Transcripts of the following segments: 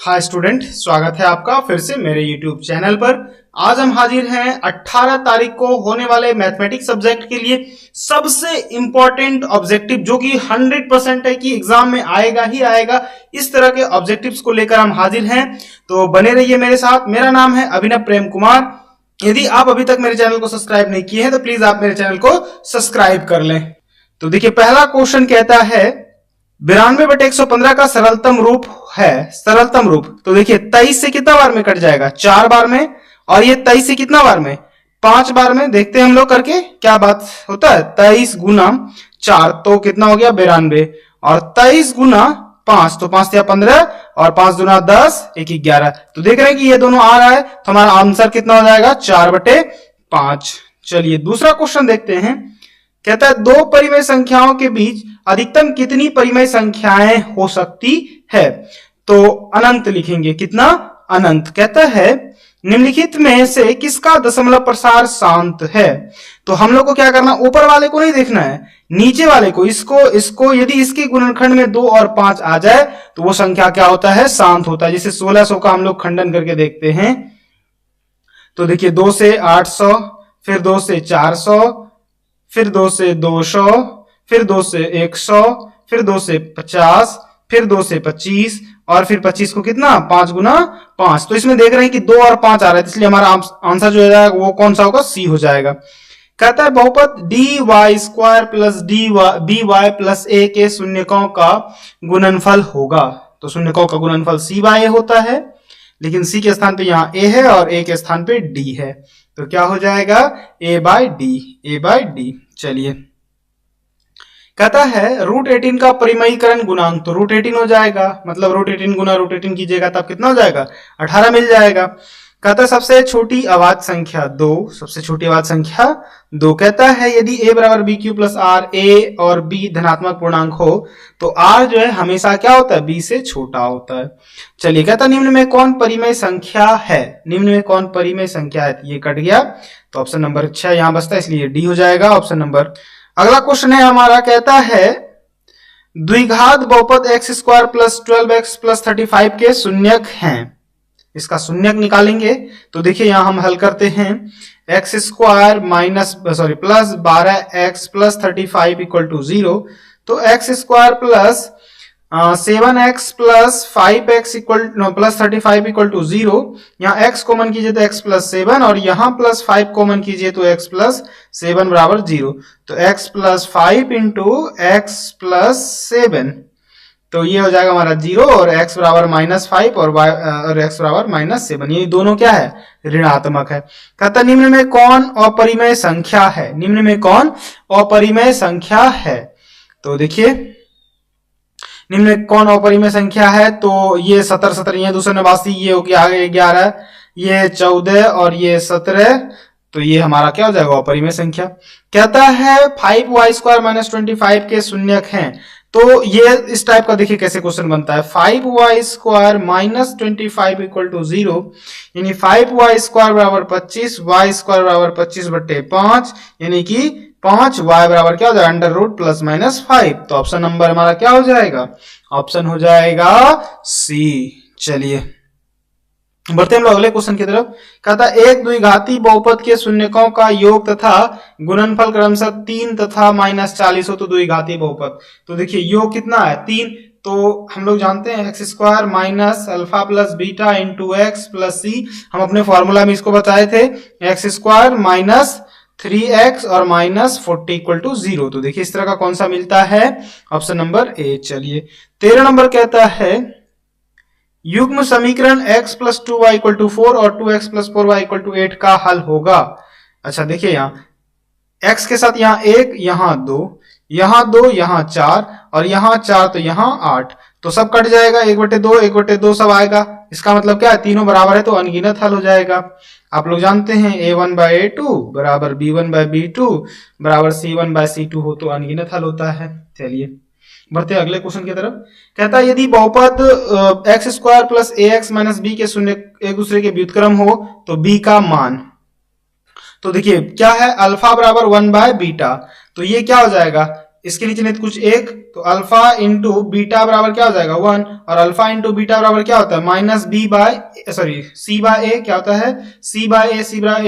Hi student, स्वागत है आपका फिर से मेरे YouTube चैनल पर। आज हम हाजिर हैं 18 तारीख को होने वाले मैथमेटिक्स सब्जेक्ट के लिए सबसे इंपॉर्टेंट ऑब्जेक्टिव जो कि 100% है कि एग्जाम में आएगा ही आएगा। इस तरह के ऑब्जेक्टिव्स को लेकर हम हाजिर हैं, तो बने रहिए मेरे साथ। मेरा नाम है अभिनव प्रेम कुमार। यदि आप अभी तक मेरे चैनल को सब्सक्राइब नहीं किए हैं तो प्लीज आप मेरे चैनल को सब्सक्राइब कर लें। तो देखिए, पहला क्वेश्चन कहता है 92/115 का सरलतम रूप है। सरलतम रूप तो देखिए 23 से कितना बार में कट जाएगा? 4 बार में। और ये 23 से कितना बार में? 5 बार में। देखते हैं हम लोग करके क्या बात होता है। 23 गुना 4 तो कितना हो गया? 92। और 23 गुना 5 तो 5 या 15 और 5 गुना 10 1 11। तो देख रहे हैं कि ये दोनों आ रहा है, तो हमारा आंसर कितना हो जाएगा? 4/5। चलिए दूसरा क्वेश्चन देखते हैं। कहता है दो परिमेय संख्याओं के बीच अधिकतम कितनी परिमेय संख्याएं हो सकती है? तो अनंत लिखेंगे। कितना? अनंत। कहता है निम्नलिखित में से किसका दशमलव प्रसार शांत है? तो हम लोग को क्या करना, ऊपर वाले को नहीं देखना है, नीचे वाले को। इसको यदि इसके गुणनखंड में 2 और 5 आ जाए तो वो संख्या क्या होता है? शांत होता है। जैसे 1600 का हम लोग खंडन करके देखते हैं। तो देखिए 2 से 800, फिर 2 से 400, फिर 2 से 200, फिर 2 से 100, फिर 2 से 50, फिर 2 से 25 और फिर 25 को कितना? 5 गुना 5। तो इसमें देख रहे हैं कि 2 और 5 आ रहा है, इसलिए हमारा आंसर जो हो जाएगा वो कौन सा होगा? सी हो जाएगा। कहता है बहुपद dy² plus by plus a के शून्यकों का गुणनफल होगा। तो शून्यकों का गुणनफल c/a होता है, लेकिन c के स्थान पे यहाँ a है और a के स्थान पे d है, तो क्या हो जाएगा? a/d। चलिए कहता है √18 का परिमयीकरण गुणांक। तो √18 हो जाएगा, मतलब √18 गुना √18 कीजिएगा तब कितना हो जाएगा? 18 मिल जाएगा। कहता है सबसे छोटी अवाच्य संख्या 2। सबसे छोटी अवाच्य संख्या 2। कहता है यदि a बराबर bq प्लस r, a और b धनात्मक पूर्णांक हो तो r जो है हमेशा क्या होता है? b से छोटा होता है। चलिए कहता है निम्न में कौन परिमेय संख्या है? निम्न में कौन परिमेय संख्या है? ये कट गया तो ऑप्शन नंबर 6 यहां बचता है, इसलिए डी हो जाएगा ऑप्शन नंबर। अगला क्वेश्चन है हमारा, कहता है द्विघात बहुपद x² प्लस 12x प्लस 35 के शून्यक हैं। इसका शून्यक निकालेंगे। तो देखिए यहां हम हल करते हैं। x² plus 12x plus 35 equal to 0। तो x² plus 7x plus 5x plus 35 equal to 0। यहाँ x कॉमन कीजिए तो x प्लस 7 और यहाँ प्लस 5 कॉमन कीजिए तो x प्लस 7 बराबर 0। तो x plus 5 into x plus 7, तो ये हो जाएगा हमारा 0 और x बराबर -5 और x बराबर -7। ये दोनों क्या है? ऋणात्मक है। कहता निम्न में कौन अपरिमेय संख्या है? निम्न में कौन अपरिमेय संख्या है? तो देखिए निम्न में कौन अपरिमेय संख्या है? तो ये 17 ये 289, ये हो गया 11, ये 14 और ये 17। तो ये हमारा क्या हो जाएगा? अपरिमेय संख्या। कहता है 5y² माइनस 25 के शून्यक हैं। तो ये इस टाइप का देखिए कैसे क्वेश्चन बनता है। 5y² माइनस 25 इक्वल टू 0, यानी 5y² बराबर 25, y² बराबर 25/5, यानी कि 5y बराबर क्या हो जाएगा? Under root plus minus 5। तो ऑप्शन नंबर हमारा क्या हो जाएगा? ऑप्शन हो जाएगा सी। चलिए बढ़ते हम लोग अगले क्वेश्चन की तरफ। कहता है एक द्विघाती बहुपद के शून्यकों का योग तथा गुणनफल क्रमशः 3 तथा -40 हो तो द्विघाती बहुपद। तो देखिए योग कितना है? 3। तो हम लोग जानते हैं x² minus alpha plus beta into x plus c. हम अपने फॉर्मूला में इसको बताए थे, x² माइनस 3x और -40 इक्वल टू 0। तो देखिए इस तरह का कौन सा मिलता है? Option number A. चलिए 13 नंबर कहता है युग्म समीकरण x plus 2y equal to 4 और 2x plus 4y equal to 8 का हल होगा। अच्छा देखिए यहाँ x के साथ यहाँ 1, यहाँ 2, यहाँ 2, यहाँ 4 और यहाँ 4, तो यहाँ 8। तो सब कट जाएगा, 1/2 1/2 सब आएगा। इसका मतलब क्या है? तीनों बराबर है तो अनगिनत हल हो जाएगा। आप लोग जानते हैं a1/a2 बराबर b1/b2 बराबर c1/c2 हो तो अनगिनत हल होता है। चलिए बढ़ते अगले क्वेश्चन की तरफ। कहता है यदि बहुपद x² plus ax minus b के शून्य एक दूसरे के व्युत्क्रम हो तो b का मान। तो देखिए क्या है? अल्फा बराबर 1/बीटा। तो ये क्या हो जाएगा? इसके नीचे नहीं कुछ एक, तो अल्फा इंटू बीटा बराबर क्या हो जाएगा 1, और अल्फा इंटू बीटा बराबर क्या होता है minus b by sorry c by a, क्या होता है सी बाय ए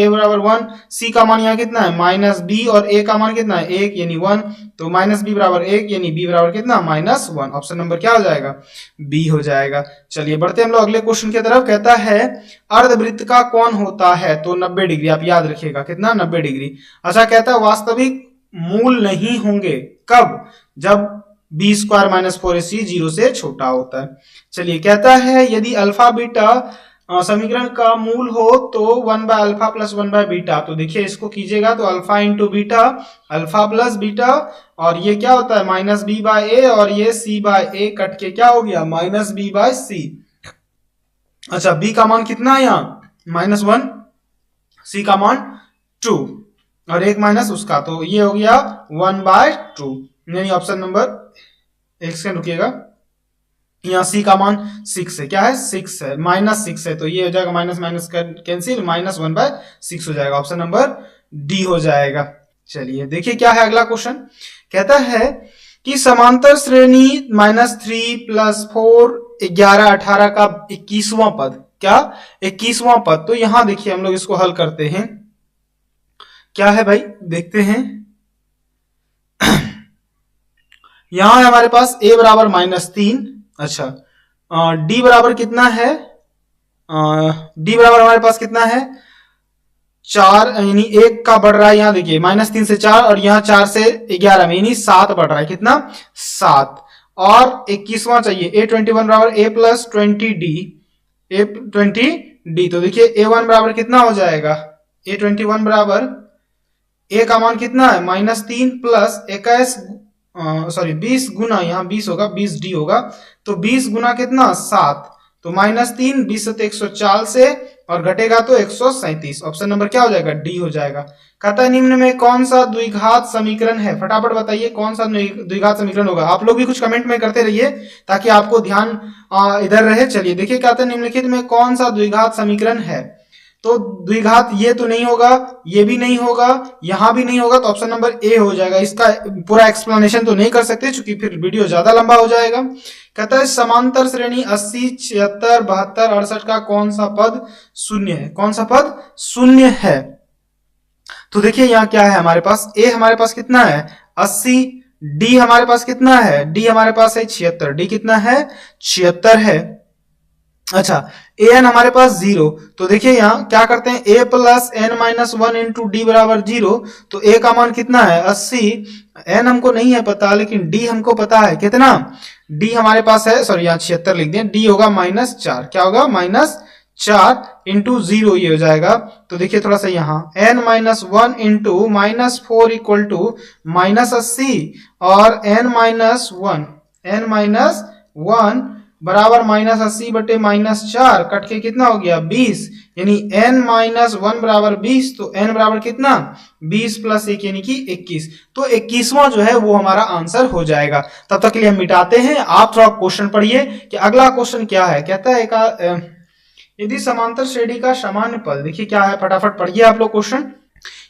बराबर 1, सी का मान यहाँ कितना है माइनस बी, और ए का मान कितना है 1 यानी 1, तो माइनस बी बराबर 1 यानी बी बराबर कितना -1, ऑप्शन नंबर क्या हो जाएगा बी हो जाएगा। चलिए बढ़ते हम लोग अगले क्वेश्चन की तरफ। कहता है अर्धवृत्त का कोण होता है तो 90 डिग्री, आप याद रखिएगा कितना 90 डिग्री। अच्छा कहता है वास्तविक मूल नहीं होंगे कब, जब बी स्क्वायर माइनस 4ac 0 से छोटा होता है। चलिए कहता है यदि अल्फा बीटा समीकरण का मूल हो तो 1 by alpha plus 1 by beta, तो देखिए इसको कीजिएगा तो alpha into beta, alpha plus beta, और ये क्या होता है माइनस बी बाय ए, और ये सी बाय ए कट के क्या हो गया माइनस बी बाय सी। अच्छा बी का मान कितना है यहाँ -1, सी का मान 2 और एक माइनस उसका, तो ये हो गया 1/2, यानी ऑप्शन नंबर, एक सेकंड रुकिएगा, यहाँ सी का मान 6 है, क्या है 6 है, -6 है, तो ये हो जाएगा माइनस माइनस कैंसिल, -1/6 हो जाएगा, ऑप्शन नंबर डी हो जाएगा। चलिए देखिए क्या है अगला क्वेश्चन। कहता है कि समांतर श्रेणी -3 + 4 11 18 का 21वां पद, क्या 21वां पद, तो यहां देखिए हम लोग इसको हल करते हैं, क्या है भाई देखते हैं। यहां है हमारे पास a बराबर -3, अच्छा d बराबर कितना है, d बराबर हमारे पास कितना है 4, यानी 1 का बढ़ रहा है, यहां देखिए -3 से 4, और यहां 4 से 11 में यानी 7 बढ़ रहा है, कितना 7, और 21वां चाहिए a21 बराबर a + 20d, तो देखिए a1 बराबर कितना हो जाएगा a21 बराबर a का मान कितना है -3 प्लस 20 गुना, यहाँ 20 होगा 20d होगा, तो 20 गुना कितना 7, तो -3 20 से 104 से, और घटेगा तो 137, ऑप्शन नंबर क्या हो जाएगा डी हो जाएगा। कहता है निम्न में कौन सा द्विघात समीकरण है, फटाफट बताइए कौन सा द्विघात समीकरण होगा। आप लोग भी कुछ कमेंट में करते रहिए ताकि आपको ध्यान इधर रहे। चलिए देखिए कहते हैं निम्नलिखित में कौन सा द्विघात समीकरण है, तो द्विघात ये तो नहीं होगा, ये भी नहीं होगा, यहां भी नहीं होगा, तो ऑप्शन नंबर ए हो जाएगा। इसका पूरा एक्सप्लेनेशन तो नहीं कर सकते क्योंकि फिर वीडियो ज्यादा लंबा हो जाएगा। कहता है समांतर श्रेणी 80 76 72 68 का कौन सा पद शून्य है, कौन सा पद शून्य है, तो देखिए यहाँ क्या है हमारे पास, ए हमारे पास कितना है 80, डी हमारे पास कितना है, डी हमारे पास है 76, डी कितना है 76 है। अच्छा an हमारे पास 0, तो देखिए यहाँ क्या करते हैं a + n-1 इंटू डी बराबर 0, तो a का मान कितना है 80, n हमको नहीं है पता लेकिन d हमको पता है कितना, d हमारे पास है, सॉरी यहाँ 76 लिख दें, d होगा -4, क्या होगा -4 इंटू 0 ये हो जाएगा। तो देखिए थोड़ा सा यहाँ n-1 इंटू -4 इक्वल टू -80, और n-1 बराबर -80 बटे -4 कट के कितना हो गया 20, यानी n-1 बराबर 20, तो n बराबर कितना 20 + 1 यानी कि 21, तो 21वां जो है वो हमारा आंसर हो जाएगा। तब तक के लिए हम मिटाते हैं, आप थोड़ा क्वेश्चन पढ़िए कि अगला क्वेश्चन क्या है। कहता है यदि समांतर श्रेणी का सामान्य पद, देखिए क्या है फटाफट पढ़िए आप लोग क्वेश्चन।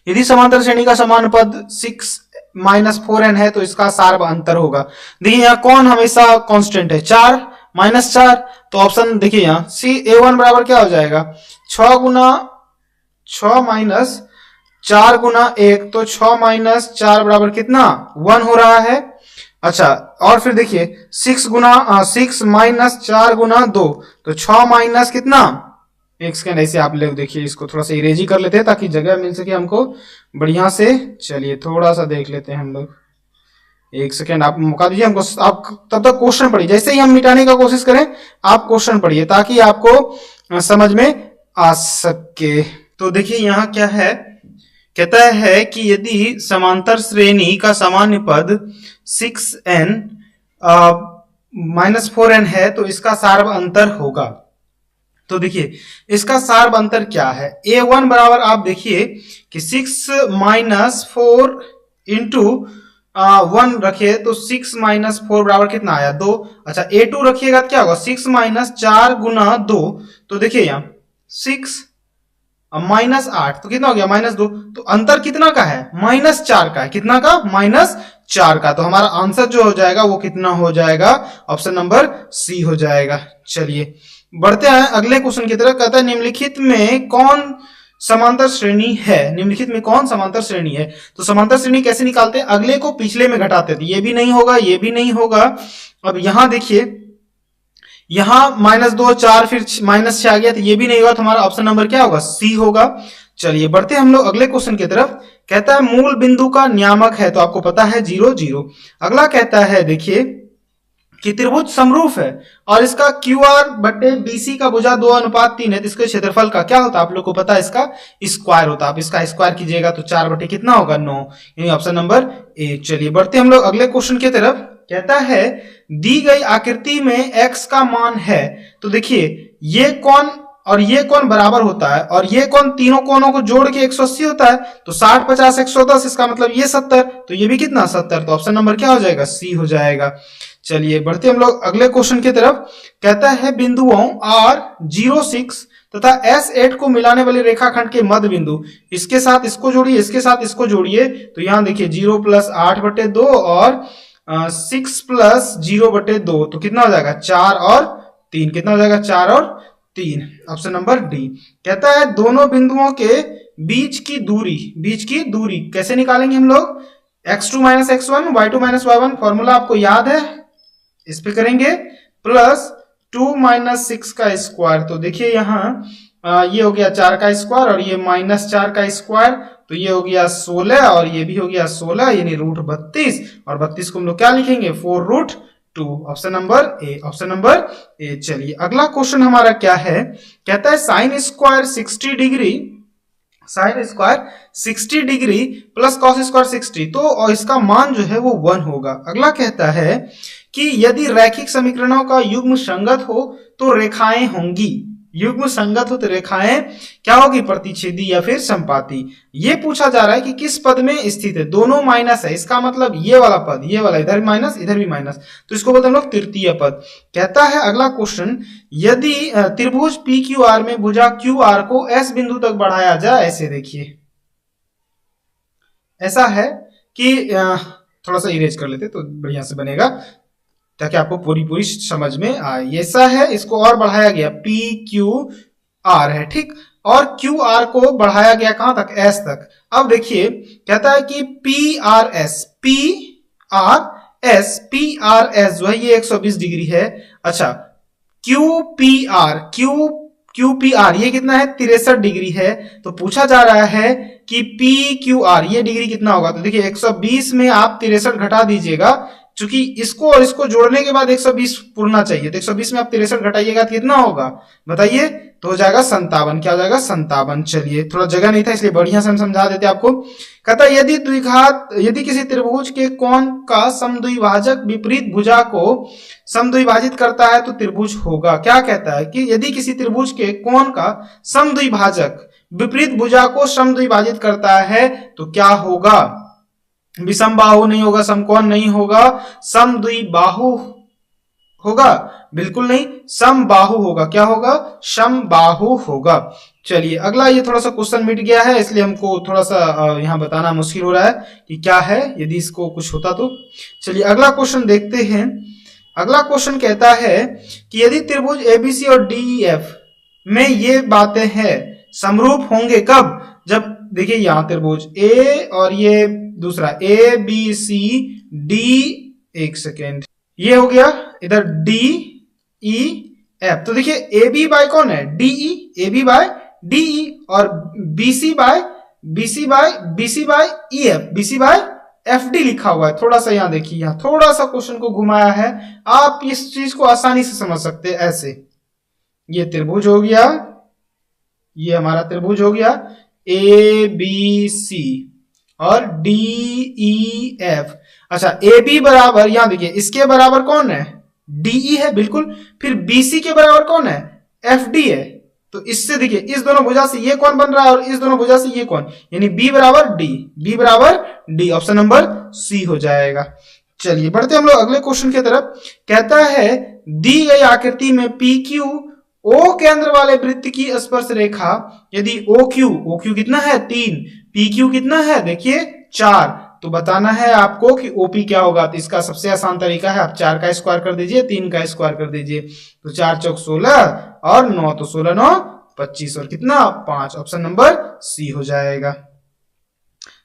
यदि समांतर श्रेणी का सामान्य पद 6 - 4n है तो इसका सार्व अंतर होगा। देखिए यहाँ कौन हमेशा कांस्टेंट है 4 -4, तो ऑप्शन देखिए यहाँ सी a1 बराबर क्या हो जाएगा 6 गुना 6 माइनस 4 गुना 1, तो 6 - 4 बराबर कितना 1 हो रहा है। अच्छा और फिर देखिए 6 - 4 गुना 2, तो 6 माइनस कितना, एक सेकंड ऐसे आप लोग देखिए इसको थोड़ा सा इरेजी कर लेते हैं ताकि जगह मिल सके हमको बढ़िया से। चलिए थोड़ा सा देख लेते हैं हम लोग, एक सेकेंड आप मौका दीजिए हमको, आप तब तक क्वेश्चन पढ़िए, जैसे ही हम मिटाने का कोशिश करें आप क्वेश्चन पढ़िए ताकि आपको समझ में आ सके। तो देखिए यहाँ क्या है, कहता है कि यदि समांतर श्रेणी का सामान्य पद 6n -4n है तो इसका सार्व अंतर होगा। तो देखिए इसका सार्व अंतर क्या है, a1 बराबर आप देखिए कि 6 - 4 इंटू 1 रखिए तो 6 - 4 बराबर कितना आया 2। अच्छा a2 रखिएगा तो क्या होगा 6 - 4 गुना 2, तो देखिए यहाँ 6 -8 तो कितना हो गया -2, तो अंतर कितना का है -4 का है, कितना का 4 का। तो हमारा आंसर जो हो जाएगा वो कितना हो जाएगा, ऑप्शन नंबर सी हो जाएगा। चलिए बढ़ते हैं अगले क्वेश्चन की तरफ। कहता है निम्नलिखित में कौन समांतर श्रेणी है, निम्नलिखित में कौन समांतर श्रेणी है। तो समांतर श्रेणी कैसे निकालते हैं, अगले को पिछले में घटाते थे, ये भी नहीं होगा, ये भी नहीं होगा। अब यहां देखिए, यहां -2 4 फिर -6 आ गया, तो ये भी नहीं होगा, तो हमारा ऑप्शन नंबर क्या होगा, सी होगा। चलिए बढ़ते हैं हम लोग अगले क्वेश्चन की तरफ। कहता है मूल बिंदु का नियामक है, तो आपको पता है 0 0। अगला कहता है देखिए कि त्रिभुज समरूप है और इसका QR बटे BC का भुजा 2:3 है, तो इसके क्षेत्रफल का क्या होता है, आप लोग को पता है, इसका स्क्वायर होता है। आप इसका स्क्वायर कीजिएगा तो 4 बटे कितना होगा, 9, यानी ऑप्शन नंबर ए। चलिए बढ़ते हम लोग अगले क्वेश्चन की तरफ। कहता है दी गई आकृति में x का मान है, तो देखिए ये कोण और ये कोण बराबर होता है और ये कोण तीनों कोणों को जोड़ के 180 होता है, तो 60 50 110, इसका मतलब ये 70, तो ये भी कितना 70, तो ऑप्शन नंबर क्या हो जाएगा, सी हो जाएगा। चलिए बढ़ते हम लोग अगले क्वेश्चन की तरफ। कहता है बिंदुओं R06 तथा S8 को मिलाने वाले रेखाखंड के मध्य बिंदु, इसके साथ इसको जोड़िए, इसके साथ इसको जोड़िए, तो यहां देखिए 0 + 8/2 और 6 + 0/2, तो कितना हो जाएगा, 4 और 3, कितना हो जाएगा, 4 और 3, ऑप्शन नंबर डी। कहता है दोनों बिंदुओं के बीच की दूरी कैसे निकालेंगे हम लोग, x2 - x1 y2 - y1, formula आपको याद है, इस पे करेंगे +2 - 6 का स्क्वायर, तो देखिए यहाँ ये हो गया 4 का स्क्वायर और ये -4 का स्क्वायर, तो ये हो गया 16 और ये भी हो गया 16, यानी √32, और 32 को हम लोग क्या लिखेंगे, 4√2, option number A, option number A. चलिए अगला क्वेश्चन हमारा क्या है। कहता है sin square 60 degree plus cos square 60, तो इसका मान जो है वो 1 होगा। अगला कहता है कि यदि रैखिक समीकरणों का युग्म संगत हो तो रेखाएं होंगी, युग्म संगत हो तो रेखाएं क्या होगी, प्रतिच्छेदी या फिर संपाती। ये पूछा जा रहा है कि किस पद में स्थित है, दोनों माइनस है, इसका मतलब ये वाला पद, ये वाला इधर भी माइनस इधर भी माइनस, तो इसको बोलते हैं हम लोग तृतीय पद। कहता है अगला क्वेश्चन, यदि त्रिभुज PQR में भुजा QR को S बिंदु तक बढ़ाया जाए, ऐसे देखिए, ऐसा है कि थोड़ा सा इरेज कर लेते तो बढ़िया से बनेगा ताकि आपको पूरी समझ में आए। ऐसा है, इसको और बढ़ाया गया, PQR है, ठीक, और QR को बढ़ाया गया कहां तक, S तक। अब देखिए कहता है कि PRS जो है ये 120 डिग्री है। अच्छा QPR ये कितना है, 63 डिग्री है। तो पूछा जा रहा है कि PQR ये डिग्री कितना होगा, तो देखिए 120 में आप 63 घटा दीजिएगा, चूंकि इसको और इसको जोड़ने के बाद 120 पूर्णा चाहिए, तो 120 में आप 63 घटाइएगा तो कितना होगा बताइए, तो हो जाएगा 57, क्या हो जाएगा 57। चलिए थोड़ा जगह नहीं था इसलिए बढ़िया से हम समझा देते आपको। कहता है यदि किसी त्रिभुज के कोण का समद्विभाजक विपरीत भुजा को समद्विभाजित करता है तो त्रिभुज होगा। क्या कहता है कि यदि किसी त्रिभुज के कोण का समद्विभाजक विपरीत भुजा को समद्विभाजित करता है तो क्या होगा, विषमबाहु नहीं होगा, समकोण नहीं होगा, समद्विबाहु होगा, बिल्कुल नहीं, समबाहु होगा। क्या होगा, समबाहु होगा। चलिए अगला, ये थोड़ा सा क्वेश्चन मिट गया है इसलिए हमको थोड़ा सा यहां बताना मुश्किल हो रहा है कि क्या है, यदि इसको कुछ होता तो। चलिए अगला क्वेश्चन देखते हैं। अगला क्वेश्चन कहता है कि यदि त्रिभुज ABC और DEF में ये बातें हैं समरूप होंगे कब, जब देखिए यहां त्रिभुज A और ये दूसरा ABCD, एक सेकेंड, ये हो गया इधर DEF, तो देखिए AB बाय कौन है, DE, AB बाय DE और BC by EF, BC by FD लिखा हुआ है। थोड़ा सा यहां देखिए, यहां थोड़ा सा क्वेश्चन को घुमाया है, आप इस चीज को आसानी से समझ सकते हैं ऐसे। ये त्रिभुज हो गया, ये हमारा त्रिभुज हो गया ABC और DEF। अच्छा AB बराबर, यहां देखिए इसके बराबर कौन है, DE है, बिल्कुल। फिर BC के बराबर कौन है, FD है। तो इससे देखिए इस दोनों भुजा से ये कौन बन रहा है और इस दोनों भुजा से ये कौन, यानी B बराबर D, ऑप्शन नंबर सी हो जाएगा। चलिए बढ़ते हम लोग अगले क्वेश्चन की तरफ। कहता है दी गई आकृति में PQ O केंद्र वाले वृत्त की स्पर्श रेखा, यदि OQ कितना है 3, PQ कितना है देखिए 4, तो बताना है आपको कि ओपी क्या होगा। तो इसका सबसे आसान तरीका है, आप 4 का स्क्वायर कर दीजिए, 3 का स्क्वायर कर दीजिए, तो 4 चौक 16 और 9, तो 16 9 25 और कितना 5, ऑप्शन नंबर सी हो जाएगा।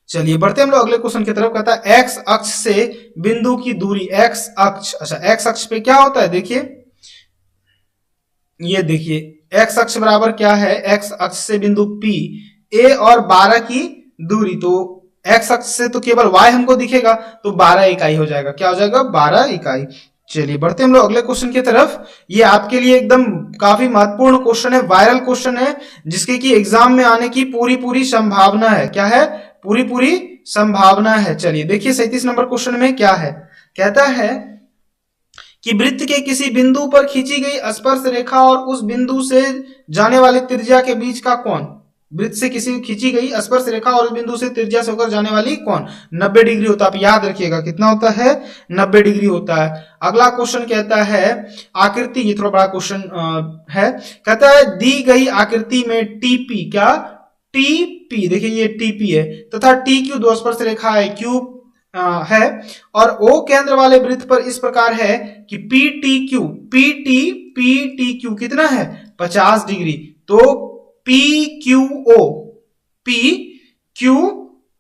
चलिए बढ़ते हम लोग अगले क्वेश्चन की तरफ। कहता है एक्स अक्ष से बिंदु की दूरी, एक्स अक्ष, अच्छा एक्स अक्ष पे क्या होता है, देखिए ये देखिए एक्स अक्ष बराबर क्या है, एक्स अक्ष से बिंदु P A और 12 की दूरी, तो एक्स अक्ष से तो केवल y हमको दिखेगा, तो 12 इकाई हो जाएगा, क्या हो जाएगा 12 इकाई। चलिए बढ़ते हम लोग अगले क्वेश्चन की तरफ। ये आपके लिए एकदम काफी महत्वपूर्ण क्वेश्चन है, वायरल क्वेश्चन है, जिसके कि एग्जाम में आने की पूरी संभावना है। क्या है, पूरी संभावना है। चलिए देखिए 37 नंबर क्वेश्चन में क्या है, कहता है कि वृत्त के किसी बिंदु पर खींची गई स्पर्श रेखा और उस बिंदु से जाने वाली त्रिज्या के बीच का कोण, वृत्त से किसी खींची गई स्पर्श रेखा और उस बिंदु से त्रिज्या से होकर जाने वाली कोण 90 डिग्री होता है। आप याद रखिएगा कितना होता है, 90 डिग्री होता है। अगला क्वेश्चन कहता है आकृति, ये थोड़ा बड़ा क्वेश्चन है, कहता है दी गई आकृति में टीपी, क्या टीपी, देखिए ये टीपी है तथा टी क्यू दो स्पर्श रेखा है, क्यू है और ओ केंद्र वाले वृत्त पर इस प्रकार है कि पी टी क्यू कितना है 50 डिग्री। तो पी क्यू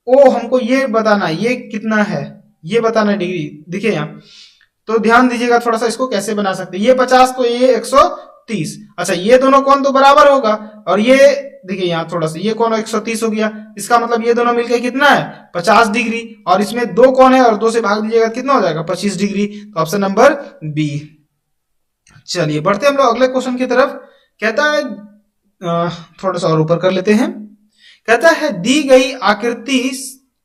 ओ हमको ये बताना, ये कितना है ये बताना डिग्री, देखिए यहाँ तो ध्यान दीजिएगा थोड़ा सा, इसको कैसे बना सकते हैं, ये 50 तो ये 130, अच्छा ये दोनों कोण तो बराबर होगा, और ये देखिए यहाँ थोड़ा सा ये कोण 130 हो गया, इसका मतलब ये दोनों मिलकर कितना है 50 डिग्री, और इसमें 2 कोण है और 2 से भाग दीजिएगा कितना हो जाएगा 25 डिग्री, तो ऑप्शन नंबर बी। चलिए बढ़ते हम लोग अगले क्वेश्चन की तरफ। कहता है थोड़ा सा और ऊपर कर लेते हैं, कहता है दी गई आकृति,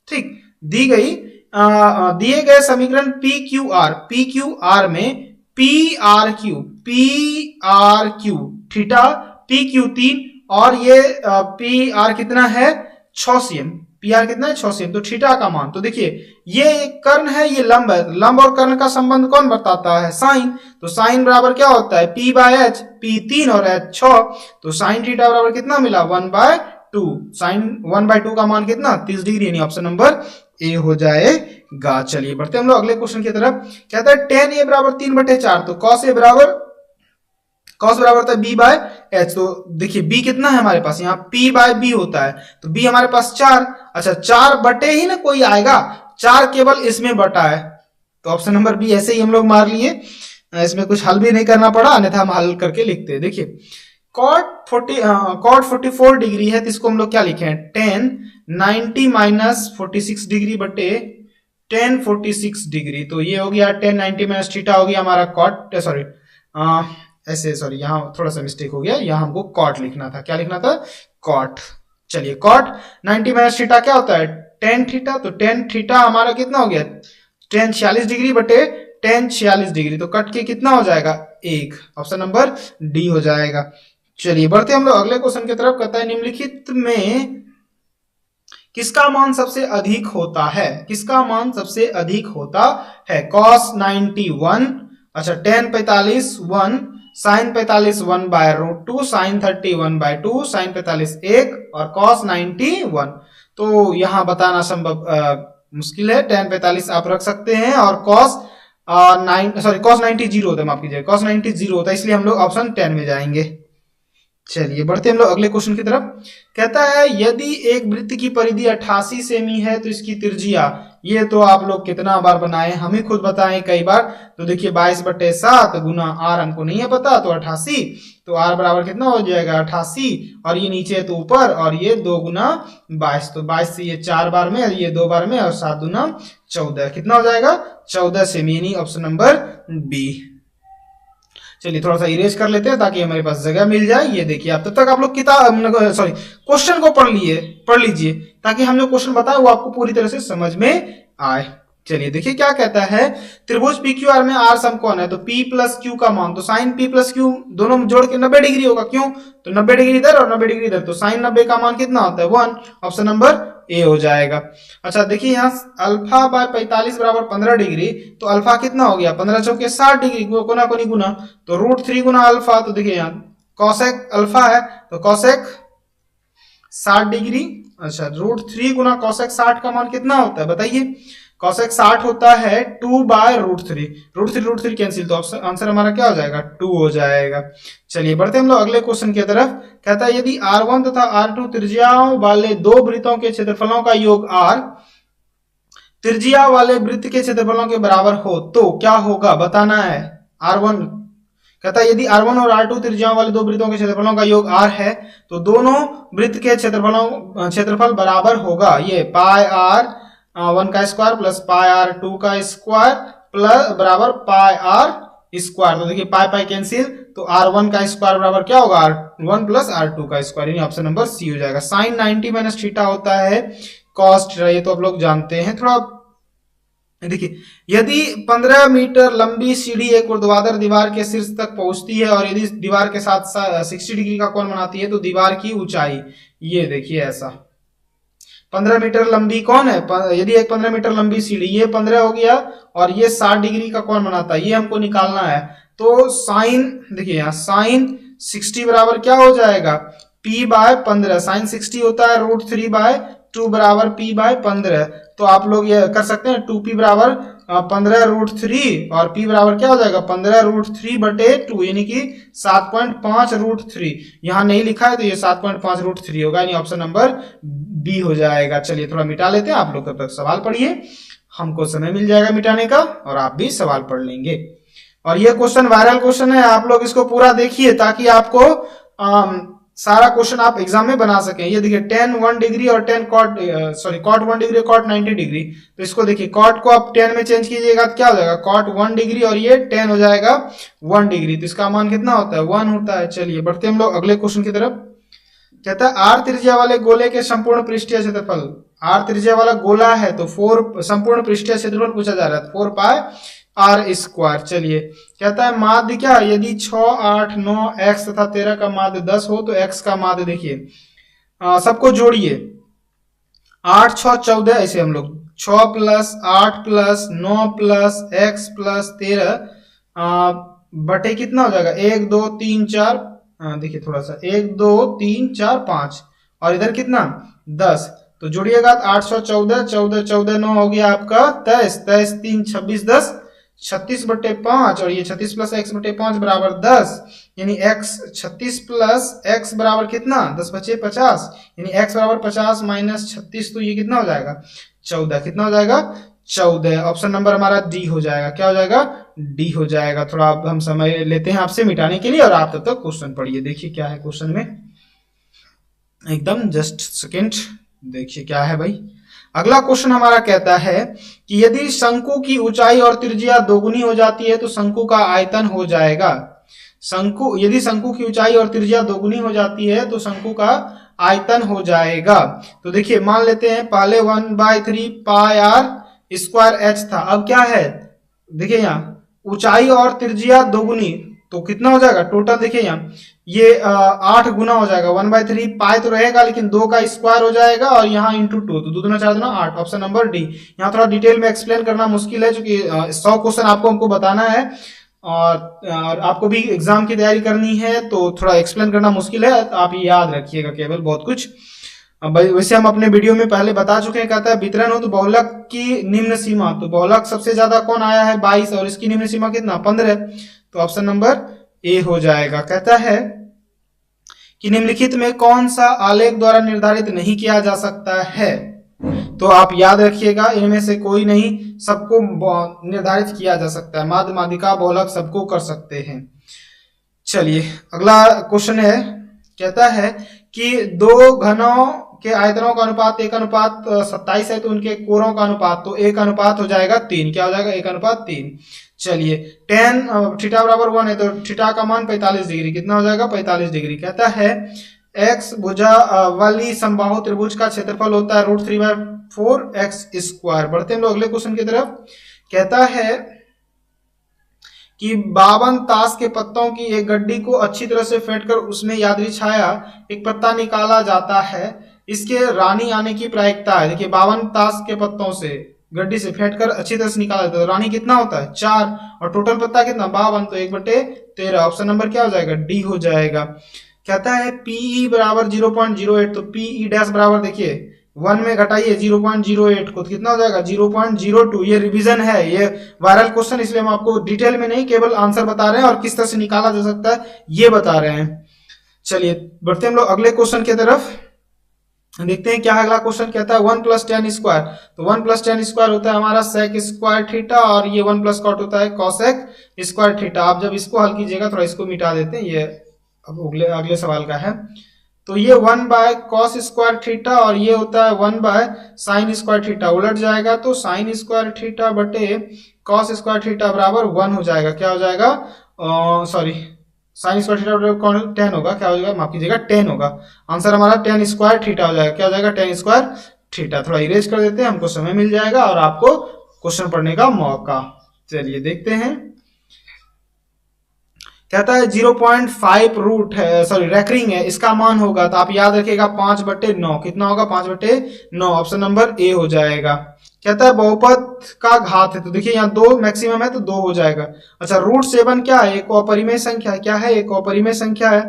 ठीक, दी गई दिए गए समीकरण पी क्यू आर में P R Q theta P Q 3 और ये पी आर कितना है 6 cm, पी आर कितना है 6 cm, तो थीटा का मान, तो देखिए ये कर्ण है ये लंब है, लंब और कर्ण का संबंध कौन बताता है, साइन, तो साइन बराबर क्या होता है P बाय H, P 3 और H 6, तो साइन थीटा बराबर कितना मिला 1/2, साइन 1/2 का मान कितना 30 डिग्री, यानी ऑप्शन नंबर ए हो जाएगा। चलिए बढ़ते हम लोग अगले क्वेश्चन की तरफ। कहता है tan a बराबर 3/4, तो cos a बराबर होता है b बाय h, तो देखिए b कितना है हमारे पास, यहाँ p बाय b होता है, तो b हमारे पास 4, अच्छा 4 बटे ही ना कोई आएगा, 4 केवल इसमें बटा है, तो ऑप्शन नंबर बी ऐसे ही हम लोग मार लिए, इसमें कुछ हल भी नहीं करना पड़ा, अन्यथा हम हल करके लिखते हैं। देखिए cot 44 डिग्री है, तो इसको हम लोग क्या लिखे हैं tan 90 माइनस 46 डिग्री बटे tan 46 डिग्री, तो ये हो गया tan 90 माइनस थीटा हो गया हमारा cot, सॉरी यहाँ थोड़ा सा मिस्टेक हो गया, यहाँ हमको cot लिखना था, क्या लिखना था cot। चलिए cot 90 माइनस थीटा क्या होता है tan थीटा, तो tan थीटा हमारा कितना हो गया tan 46 डिग्री बटे tan 46 डिग्री, तो कट के कितना हो जाएगा 1, ऑप्शन नंबर डी हो जाएगा। चलिए बढ़ते हम लोग अगले क्वेश्चन की तरफ। कहता है निम्नलिखित में किसका मान सबसे अधिक होता है, किसका मान सबसे अधिक होता है, cos 90 1, अच्छा tan 45 1, sin 45 1/√2, sin 30 1/2, sin 45 1 और cos 90 1, तो यहां बताना संभव मुश्किल है, tan 45 आप रख सकते हैं और cos 90 0 होता है, माफ कीजिए cos 90 0 होता है, इसलिए हम लोग ऑप्शन 10 में जाएंगे। चलिए बढ़ते हम लोग अगले क्वेश्चन की तरफ। कहता है यदि एक वृत्त की परिधि 88 सेमी है तो इसकी त्रिज्या, ये तो आप लोग कितना बार बनाए, हम ही खुद बताएं कई बार, तो देखिए 22/7 गुना r हमको नहीं है पता, तो 88, तो r बराबर कितना हो जाएगा 88, और ये नीचे तो ऊपर और ये 2 गुना 22, तो 22 से ये 4 बार में, ये 2 बार में, और 7 गुना 14, कितना हो जाएगा 14 सेमी, यानी ऑप्शन नंबर बी। चलिए थोड़ा सा इरेज कर लेते हैं ताकि हमारे पास जगह मिल जाए। ये देखिए आप तब तक आप लोग क्वेश्चन को पढ़ लीजिए ताकि हम जो क्वेश्चन बताए वो आपको पूरी तरह से समझ में आए। चलिए देखिए क्या कहता है, त्रिभुज PQR में R समकोण है, तो P प्लस Q का मान, तो साइन P प्लस Q दोनों जोड़ के 90 डिग्री होगा, क्यों, तो 90 डिग्री इधर और 90 डिग्री इधर, तो साइन 90 का मान कितना होता है 1, ऑप्शन नंबर ए हो जाएगा। अच्छा देखिए यहाँ अल्फा बाय 45 बराबर 15 डिग्री, तो अल्फा कितना हो गया 15 चौके 60 डिग्री, कोना कोनी गुना, तो √3 गुना अल्फा, तो देखिए यहाँ कॉसेक अल्फा है तो कॉसेक 60 डिग्री। अच्छा, √3 गुना cosec 60 का मान कितना होता है बताइए? cosec 60 होता है 2/√3। √3 कैंसिल, तो आंसर हमारा क्या हो जाएगा? 2 हो जाएगा। चलिए बढ़ते हम लोग अगले क्वेश्चन की तरफ। कहता है यदि R1 तथा R2 त्रिज्याओं वाले दो वृत्तों के क्षेत्रफलों का योग R त्रिज्या वाले वृत्त के क्षेत्रफलों के बराबर हो तो क्या होगा बताना है। R1 कहता है यदि R1 और R2 त्रिज्याओं वाले दो वृत्तों के क्षेत्रफलों का योग R है तो दोनों वृत्त के क्षेत्रफल बराबर होगा ये पाई R1 का स्क्वायर प्लस पाई R2 का स्क्वायर प्लस बराबर पाई R स्क्वायर। तो देखिए पाई पाई कैंसिल, तो R1 का स्क्वायर बराबर क्या होगा? R1 प्लस R2 का स्क्वायर, यानी ऑप्शन नंबर सी हो जाएगा। साइन 90 माइनस थीटा होता है कॉस थीटा, ये तो आप लोग जानते हैं। थोड़ा देखिए, यदि 15 मीटर लंबी सीढ़ी एक ऊर्ध्वाधर दीवार के शीर्ष तक पहुंचती है और यदि दीवार के साथ 60 डिग्री का कोण बनाती है तो दीवार की ऊंचाई, ये देखिए ऐसा 15 मीटर लंबी कौन है? यदि एक 15 मीटर लंबी सीढ़ी, ये 15 हो गया और ये 60 डिग्री का कोण बनाता है, ये हमको निकालना है। तो साइन देखिए यहाँ साइन 60 बराबर क्या हो जाएगा? p/15। साइन 60 होता है √3/2 बराबर p/15। तो आप लोग ये कर सकते हैं 2p बराबर 15√3 और p बराबर क्या हो जाएगा? 15√3/2, यानी कि 7.5√3। यहाँ नहीं लिखा है तो ये 7.5√3 होगा, यानी ऑप्शन नंबर बी हो जाएगा। चलिए थोड़ा मिटा लेते हैं, आप लोग तब तक सवाल पढ़िए, हमको समय मिल जाएगा मिटाने का और आप भी सवाल पढ़ लेंगे। और ये क्वेश्चन वायरल क्वेश्चन है, आप लोग इसको पूरा देखिए ताकि आपको सारा क्वेश्चन आप एग्जाम में बना सकें। ये देखिए tan 1 डिग्री और cot 1 डिग्री और cot 90 डिग्री। तो इसको देखिए cot को आप tan में चेंज कीजिएगा तो क्या हो जाएगा? cot 1 डिग्री और ये tan हो जाएगा 1 डिग्री। तो इसका मान कितना होता है? 1 होता है। चलिए बढ़ते हम लोग अगले क्वेश्चन की तरफ। कहता है r त्रिज्या वाले गोले के संपूर्ण पृष्ठीय क्षेत्रफल, r त्रिज्या वाला गोला है तो 4 संपूर्ण पृष्ठीय क्षेत्रफल पूछा जा रहा है, 4 पाई R स्क्वायर। चलिए कहता है माध्य क्या? यदि 6, 8, 9, x तथा 13 का माध्य 10 हो तो x का माध्य देखिए, सबको जोड़िए 8, 6, 14, ऐसे हम लोग 6 + 8 + 9 + x + 13 बटे कितना हो जाएगा? 1, 2, 3, 4, देखिए थोड़ा सा 1, 2, 3, 4, 5 और इधर कितना? 10। तो जोड़िएगा 814, 14, 14, 9 हो गया आपका 23, 23, 3, 26, 10, 36/5 और ये 36 + x/5 बराबर 10, यानी x 36 + x बराबर कितना? 10 बचे 50, यानी x बराबर 50 - 36, तो ये कितना हो जाएगा? 14। कितना हो जाएगा? 14। ऑप्शन नंबर हमारा डी हो जाएगा। क्या हो जाएगा? डी हो जाएगा। थोड़ा हम समय लेते हैं आपसे मिटाने के लिए और आप तब तक क्वेश्चन पढ़िए। देखिए क्या है क्वेश्चन में, एकदम जस्ट सेकेंड, देखिए क्या है भाई। अगला क्वेश्चन हमारा कहता है कि यदि शंकु की ऊंचाई और त्रिज्या दोगुनी हो जाती है तो शंकु का आयतन हो जाएगा। यदि शंकु की ऊंचाई और त्रिज्या दोगुनी हो जाती है तो शंकु का आयतन हो जाएगा। तो देखिए मान लेते हैं पहले 1/3 पाई R स्क्वायर h था, अब क्या है? देखिए यहाँ ऊंचाई और त्रिज्या दोगुनी, तो कितना हो जाएगा टोटल? देखिए यहाँ ये 8 गुना हो जाएगा, 1/3 पाई तो रहेगा लेकिन 2 का स्क्वायर हो जाएगा और यहाँ इंटू 2, तो 2 दूना 4 दूना 8। Option number D. यहाँ थोड़ा डिटेल में एक्सप्लेन करना मुश्किल है क्योंकि 100 क्वेश्चन आपको हमको बताना है और आपको भी एग्जाम की तैयारी करनी है तो थोड़ा एक्सप्लेन करना मुश्किल है, तो आप ये याद रखिएगा केवल बहुत कुछ। वैसे हम अपने वीडियो में पहले बता चुके हैं। कहता है वितरण हो तो बहुलक की निम्न सीमा, तो बहुलक सबसे ज्यादा कौन आया है? 22 और इसकी निम्न सीमा कितना? 15। तो ऑप्शन नंबर ए हो जाएगा। कहता है कि निम्नलिखित में कौन सा आलेख द्वारा निर्धारित नहीं किया जा सकता है? तो आप याद रखिएगा इनमें से कोई नहीं, सबको निर्धारित किया जा सकता है। माध्य, माध्यिका, बहुलक सबको कर सकते हैं। चलिए अगला क्वेश्चन है, कहता है कि दो घनों के आयतनों का अनुपात 1:27 है तो उनके कोणों का अनुपात, तो 1 अनुपात हो जाएगा 3। क्या हो जाएगा? 1:3। चलिए tan थीटा बराबर 1 है तो थीटा का मान 45 डिग्री। कितना हो जाएगा? 45 डिग्री। कहता है x भुजा वाली समबाहु त्रिभुज का क्षेत्रफल होता है √3/4 x स्क्वायर। बढ़ते हैं लोग अगले क्वेश्चन की तरफ। कहता है कि 52 ताश के पत्तों की एक गड्डी को अच्छी तरह से फेंटकर उसमें यादृच्छाया एक पत्ता निकाला जाता है, इसके रानी आने की प्रायिकता है। देखिए 52 ताश के पत्तों से गड्डी से फेंटकर अच्छी तरह से निकाला जाता है, तो रानी कितना होता है? 4 और टोटल पत्ता कितना? 52, तो 1/13। ऑप्शन नंबर क्या हो जाएगा? डी हो जाएगा। कहता है पीई बराबर 0.08, तो पीई डैश बराबर देखिए 1 में घटाइए 0.08 को, तो कितना हो जाएगा 0.02। ये रिवीजन है, ये वायरल क्वेश्चन, इसलिए हम आपको डिटेल में नहीं केवल आंसर बता रहे हैं और किस तरह से निकाला जा सकता है ये बता रहे हैं। चलिए बढ़ते हम लोग अगले क्वेश्चन की तरफ, देखते हैं क्या है अगला क्वेश्चन। कहता है 1 + tan स्क्वायर, तो 1 + tan स्क्वायर होता है हमारा sec स्क्वायर थीटा, और ये 1 + cot होता है cosec स्क्वायर थीटा। आप जब इसको हल कीजिएगा, थोड़ा इसको मिटा देते हैं, ये अब अगले सवाल का है। तो ये 1/cos स्क्वायर थीटा और ये होता है 1/sin स्क्वायर थीटा, उलट जाएगा तो sin स्क्वायर थीटा बटे cos स्क्वायर थीटा बराबर 1 हो जाएगा। क्या हो जाएगा, सॉरी साइन स्क्वायर थीटा बराबर 10 होगा, क्या हो जाएगा, माफ कीजिएगा 10 होगा। आंसर हमारा tan स्क्वायर थीटा हो जाएगा। क्या हो जाएगा, tan स्क्वायर थीटा। थोड़ा इरेज कर देते हैं, हमको समय मिल जाएगा और आपको क्वेश्चन पढ़ने का मौका। चलिए देखते हैं। कहता है 0.5 रूट है, सॉरी रैकरिंग है, इसका मान होगा, तो आप याद रखिएगा 5/9। कितना होगा, 5/9। ऑप्शन नंबर ए हो जाएगा। कहता है बहुपद का घात है, तो देखिए यहाँ 2 मैक्सिमम है तो 2 हो जाएगा। अच्छा √7 क्या है, एक अपरिमेय संख्या है। क्या है, एक अपरिमेय संख्या है।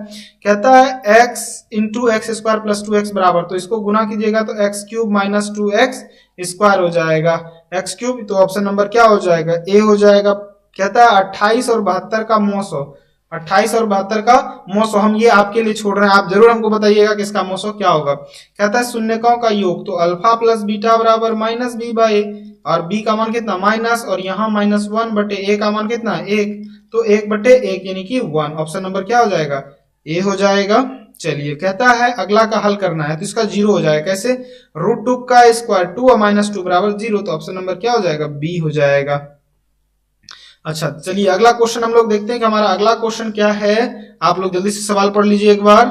कहता है x × x² + 2x बराबर, तो इसको गुना कीजिएगा तो x³ - 2x² हो जाएगा। x³, तो ऑप्शन नंबर क्या हो जाएगा, ए हो जाएगा। कहता है 28 और 72 का मौसो, 28 और 72 का मौसो हम ये आपके लिए छोड़ रहे हैं, आप जरूर हमको बताइएगा कि इसका मौसो क्या होगा। कहता है शून्यकों का योग, तो अल्फा प्लस बीटा बराबर -b/a, और b का मान कितना माइनस, और यहाँ -1/a का मान कितना 1, तो 1/1 यानी कि 1। ऑप्शन नंबर क्या हो जाएगा, ए हो जाएगा। चलिए कहता है अगला का हल करना है, तो इसका 0 हो जाएगा। कैसे, √2 का स्क्वायर 2 और -2 बराबर 0, तो ऑप्शन नंबर क्या हो जाएगा, बी हो जाएगा। अच्छा चलिए अगला क्वेश्चन हम लोग देखते हैं कि हमारा अगला क्वेश्चन क्या है। आप लोग जल्दी से सवाल पढ़ लीजिए एक बार।